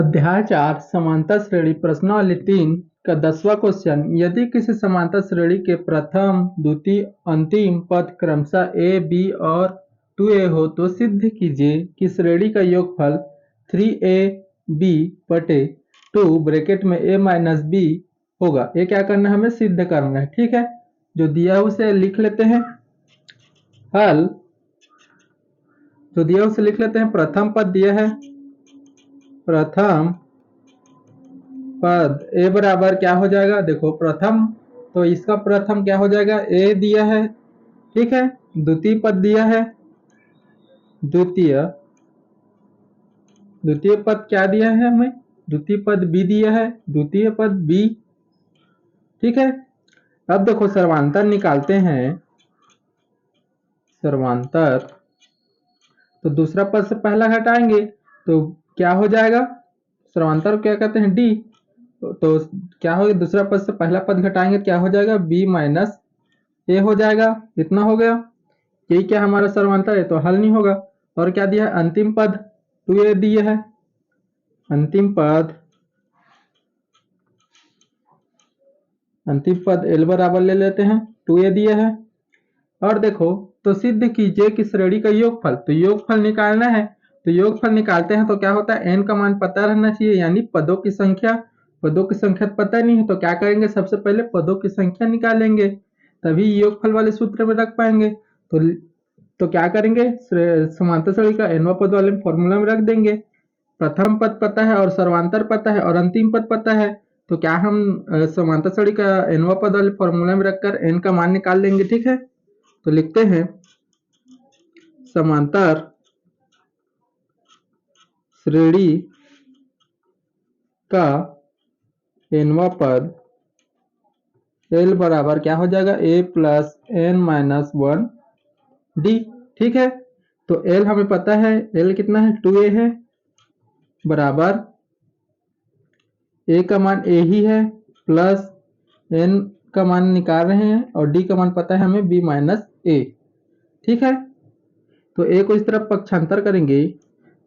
अध्याय 4 समांतर श्रेणी प्रश्नावली 3 का 10वां क्वेश्चन। यदि किसी समांतर श्रेणी के प्रथम द्वितीय अंतिम पद क्रमशः ए बी और 2a हो तो सिद्ध कीजिए कि श्रेणी का योगफल 3ab बटे 2 ब्रैकेट में a माइनस बी होगा। ये क्या करना है, हमें सिद्ध करना है। ठीक है, जो दिया है उसे लिख लेते हैं। हल जो दिया उसे लिख लेते हैं। प्रथम पद दिया है, प्रथम पद a बराबर क्या हो जाएगा, देखो प्रथम तो इसका प्रथम क्या हो जाएगा, a दिया है। ठीक है, द्वितीय पद दिया है, द्वितीय पद क्या दिया है हमें, द्वितीय पद b दिया है, द्वितीय पद b। ठीक है, अब देखो सर्वांतर निकालते हैं। सर्वांतर तो दूसरा पद से पहला घटाएंगे तो क्या हो जाएगा, सर्वांतर क्या कहते हैं d। तो क्या होगा, दूसरा पद से पहला पद घटाएंगे क्या हो जाएगा, b माइनस ए हो जाएगा। इतना हो गया, यही क्या हमारा सर्वांतर है, तो हल नहीं होगा। और क्या दिया है, अंतिम पद 2a दिया है। अंतिम पद l बराबर ले लेते हैं, 2a दिया है। और देखो तो सिद्ध कीजिए कि श्रेणी का योगफल, तो योगफल निकालना है। तो योगफल निकालते हैं तो क्या होता है, n का मान पता रहना चाहिए, यानी पदों की संख्या। पदों की संख्या पता नहीं है तो क्या करेंगे, सबसे पहले पदों की संख्या निकालेंगे, तभी योगफल वाले सूत्र में रख पाएंगे। तो क्या करेंगे, समांतर श्रेणी का nवां पद वाले फॉर्मूला में रख देंगे। प्रथम पद पता है और सर्वांतर पता है और अंतिम पद पता है, तो क्या हम समांतर श्रेणी का nवां पद वाले फॉर्मूला में रखकर n का मान निकाल लेंगे। ठीक है, तो लिखते हैं समांतर श्रेणी का nवां पद l बराबर क्या हो जाएगा, a plus n minus 1 d। ठीक है, तो l हमें पता है, l कितना है, 2a है, बराबर a का मान a ही है, प्लस n का मान निकाल रहे हैं और d का मान पता है हमें b माइनस a। ठीक है, तो a को इस तरफ पक्षांतर करेंगे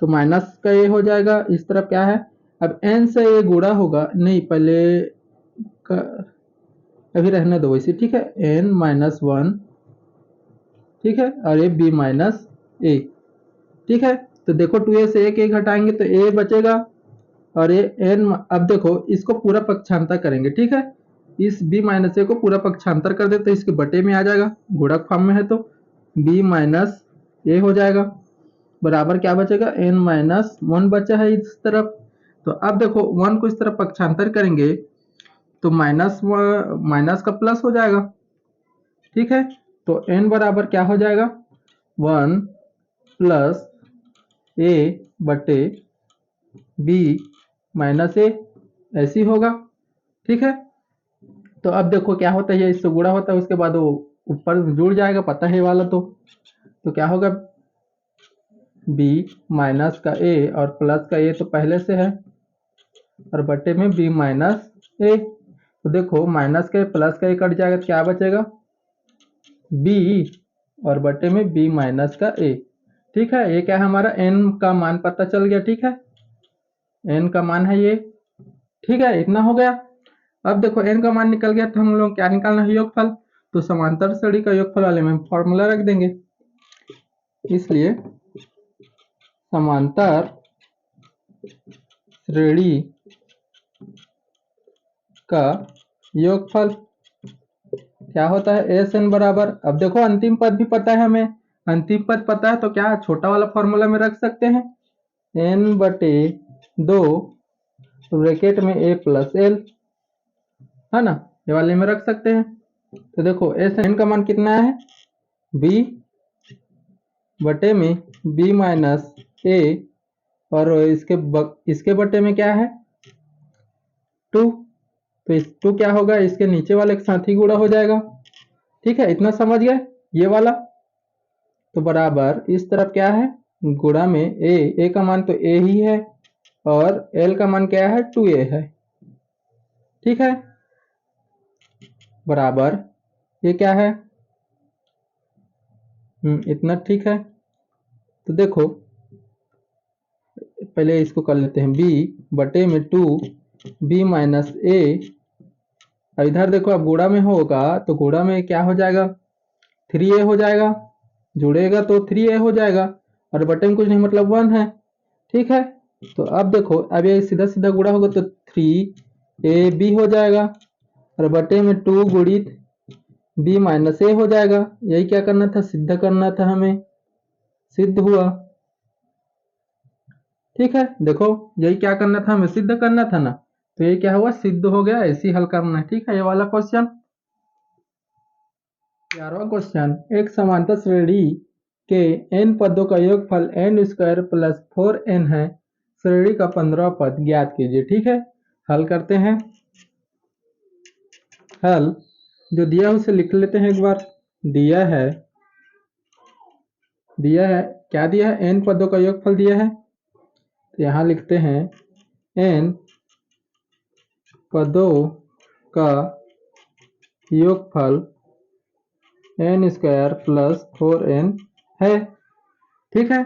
तो माइनस का a हो जाएगा, इस तरफ क्या है, अब n से a गुणा होगा, नहीं पहले का अभी रहने दो वैसे। ठीक है, n माइनस 1, ठीक है, और ये b माइनस a। ठीक है, तो देखो 2a से एक घटाएंगे तो a बचेगा और ये n, अब देखो इसको पूरा पक्षांतर करेंगे। ठीक है, इस b माइनस a को पूरा पक्षांतर कर दे तो इसके बटे में आ जाएगा, गुणक फॉर्म में है तो b माइनस a हो जाएगा, बराबर क्या बचेगा, n माइनस 1 बचा है इस तरफ। तो अब देखो 1 को इस तरफ पक्षांतर करेंगे तो माइनस का प्लस हो जाएगा। ठीक है, तो n बराबर क्या हो जाएगा, 1 प्लस a बटे b माइनस ए, ऐसी होगा। ठीक है, तो अब देखो क्या होता है, ये इससे गुणा होता है उसके बाद वो ऊपर जुड़ जाएगा, पता है वाला। तो क्या होगा, b माइनस का a और प्लस का a तो पहले से है और बटे में b माइनस a। तो देखो माइनस का प्लस का a कट जाएगा तो क्या बचेगा, b और बटे में b माइनस का a। ठीक है, ये क्या है, हमारा n का मान पता चल गया। ठीक है, n का मान है ये। ठीक है, इतना हो गया। अब देखो n का मान निकल गया तो हम लोग क्या निकालना है, योगफल। तो समांतर श्रेणी का योगफल वाले में फॉर्मूला रख देंगे, इसलिए समांतर श्रेणी का योगफल क्या होता है, एस एन बराबर, अब देखो अंतिम पद भी पता है हमें, अंतिम पद पता है तो क्या छोटा वाला फॉर्मूला में रख सकते हैं, n बटे 2 ब्रैकेट में a प्लस एल, है ना, ये वाले में रख सकते हैं। तो देखो एस एन का मान कितना है, b बटे में b माइनस a और इसके बटे में क्या है 2, तो इस 2 क्या होगा, इसके नीचे वाले के साथ ही गुणा हो जाएगा। ठीक है, इतना समझ गए ये वाला। तो बराबर इस तरफ क्या है, गुणा में a का मान तो a ही है और l का मान क्या है, 2a है। ठीक है, बराबर ये क्या है, इतना। ठीक है, तो देखो पहले इसको कर लेते हैं b बटे में 2b माइनस a। इधर देखो अब गुणा में होगा तो गुणा में क्या हो जाएगा 3a हो जाएगा, जुड़ेगा तो 3a हो जाएगा और बटे में कुछ नहीं मतलब 1 है। ठीक है, तो अब देखो अब ये सीधा सीधा गुणा होगा तो 3ab हो जाएगा और बटे में 2 गुणित b माइनस a हो जाएगा। यही क्या करना था, सिद्ध करना था हमें, सिद्ध हुआ। ठीक है, देखो यही क्या करना था हमें, सिद्ध करना था ना, तो ये क्या हुआ, सिद्ध हो गया। ऐसे ही हल करना है। ठीक है, ये वाला क्वेश्चन। 11वां क्वेश्चन, एक समांतर श्रेणी के n पदों का योगफल n स्क्वायर प्लस 4n है, श्रेणी का 15वां पद ज्ञात कीजिए। ठीक है, हल करते हैं। हल जो दिया है उसे लिख लेते हैं एक बार। दिया है क्या दिया है, n पदों का योगफल दिया है, तो यहाँ लिखते हैं n पदों का योगफल n स्क्वायर प्लस 4n है। ठीक है,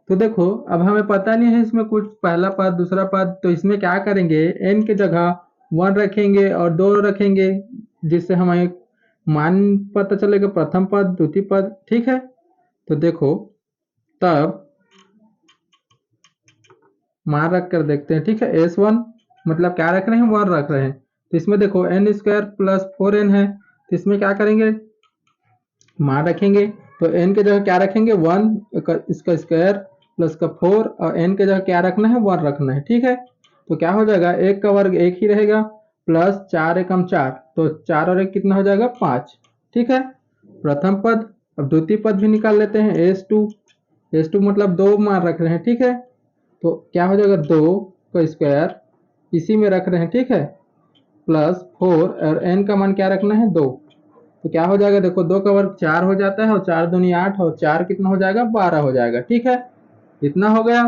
तो देखो अब हमें पता नहीं है इसमें कुछ पहला पद दूसरा पद, तो इसमें क्या करेंगे, n की जगह 1 रखेंगे और 2 रखेंगे, जिससे हमें मान पता चलेगा, प्रथम पद द्वितीय पद। ठीक है, तो देखो तब मान रख कर देखते हैं। ठीक है, s1 मतलब क्या रख रहे हैं, 1 रख रहे हैं, तो इसमें देखो n स्क्वायर प्लस 4n है, तो इसमें क्या करेंगे, मान रखेंगे, तो n के जगह क्या रखेंगे 1 इसका स्क्वायर प्लस का 4 और n के जगह क्या रखना है 1 रखना है। ठीक है, तो क्या हो जाएगा, 1 का वर्ग 1 ही रहेगा प्लस 4 एकम 4, तो 4 और 1 कितना हो जाएगा 5। ठीक है, प्रथम पद। अब द्वितीय पद भी निकाल लेते हैं, s2 मतलब 2 मान रख रहे हैं। ठीक है, तो क्या हो जाएगा 2 का स्क्वायर इसी में रख रहे हैं। ठीक है, प्लस 4 और n का मान क्या रखना है 2, तो क्या हो जाएगा, देखो 2 का वर्ग 4 हो जाता है और 4 दूनी 8 और 4 कितना हो जाएगा 12 हो जाएगा। ठीक है, इतना हो गया।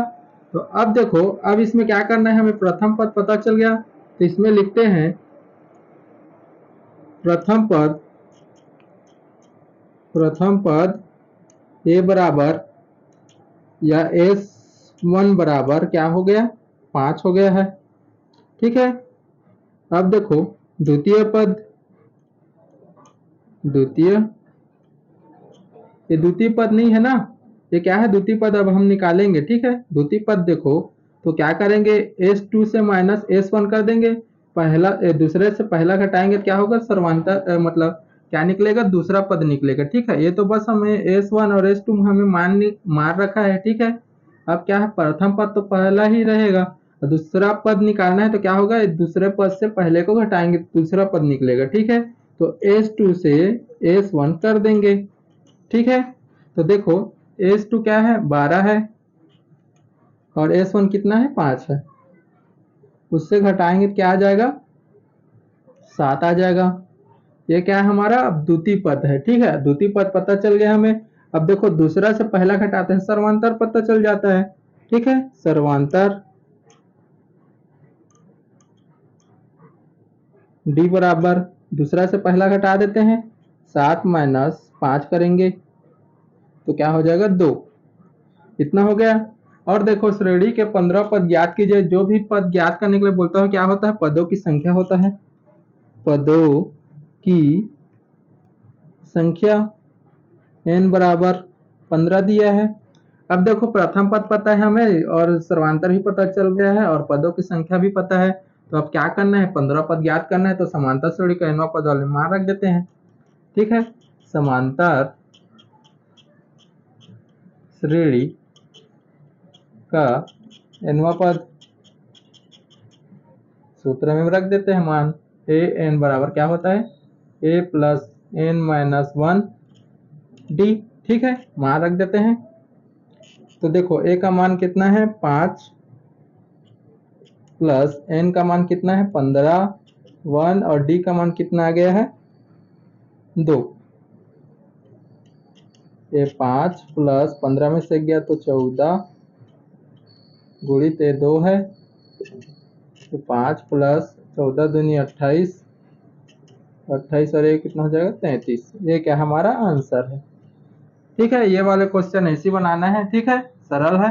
तो अब देखो अब इसमें क्या करना है, हमें प्रथम पद पता चल गया, तो इसमें लिखते हैं प्रथम पद a बराबर या s1 बराबर क्या हो गया 5 हो गया है। ठीक है, अब देखो द्वितीय पद, ये द्वितीय पद नहीं है ना, ये क्या है द्वितीय पद, अब हम निकालेंगे। ठीक है, द्वितीय पद देखो तो क्या करेंगे, s2 से माइनस s1 कर देंगे, दूसरे से पहला घटाएंगे क्या होगा, सर्वांतर मतलब क्या निकलेगा, दूसरा पद निकलेगा। ठीक है, ये तो बस हमें s1 और s2 हमें मान रखा है। ठीक है, अब क्या है, प्रथम पद तो पहला ही रहेगा, दूसरा पद निकालना है, तो क्या होगा, दूसरे पद से पहले को घटाएंगे दूसरा पद निकलेगा। ठीक है, तो s2 से s1 कर देंगे। ठीक है, तो देखो s2 क्या है 12 है और s1 कितना है 5 है, उससे घटाएंगे तो क्या आ जाएगा 7 आ जाएगा। ये क्या है हमारा अब द्वितीय पद है। ठीक है, द्वितीय पद पता चल गया हमें। अब देखो दूसरा से पहला घटाते हैं, सर्वांतर पता चल जाता है। ठीक है, सर्वांतर d बराबर दूसरा से पहला घटा देते हैं, 7 माइनस 5 करेंगे तो क्या हो जाएगा 2, इतना हो गया। और देखो श्रेणी के 15 पद ज्ञात कीजिए। जो भी पद ज्ञात करने के लिए बोलता हूँ क्या होता है, पदों की संख्या होता है, पदों की संख्या n बराबर 15 दिया है। अब देखो प्रथम पद पता है हमें और सर्वांतर भी पता चल गया है और पदों की संख्या भी पता है, तो अब क्या करना है, 15 पद ज्ञात करना है, तो समांतर श्रेणी का nवां पद वाले मान रख देते हैं। ठीक है, समांतर श्रेणी का nवां पद सूत्र में रख देते हैं मान, a n बराबर क्या होता है a plus n minus 1 d। ठीक है, मान रख देते हैं, तो देखो a का मान कितना है 5 प्लस n का मान कितना है 15 1 और d का मान कितना आ गया है 2। ये 5 प्लस 15 में से गया तो 14 गुणित 2 है, तो 5 प्लस 14 दूनी 28, 28 और ये कितना हो जाएगा 33। ये क्या हमारा आंसर है। ठीक है, ये वाले क्वेश्चन ऐसे बनाना है। ठीक है, सरल है।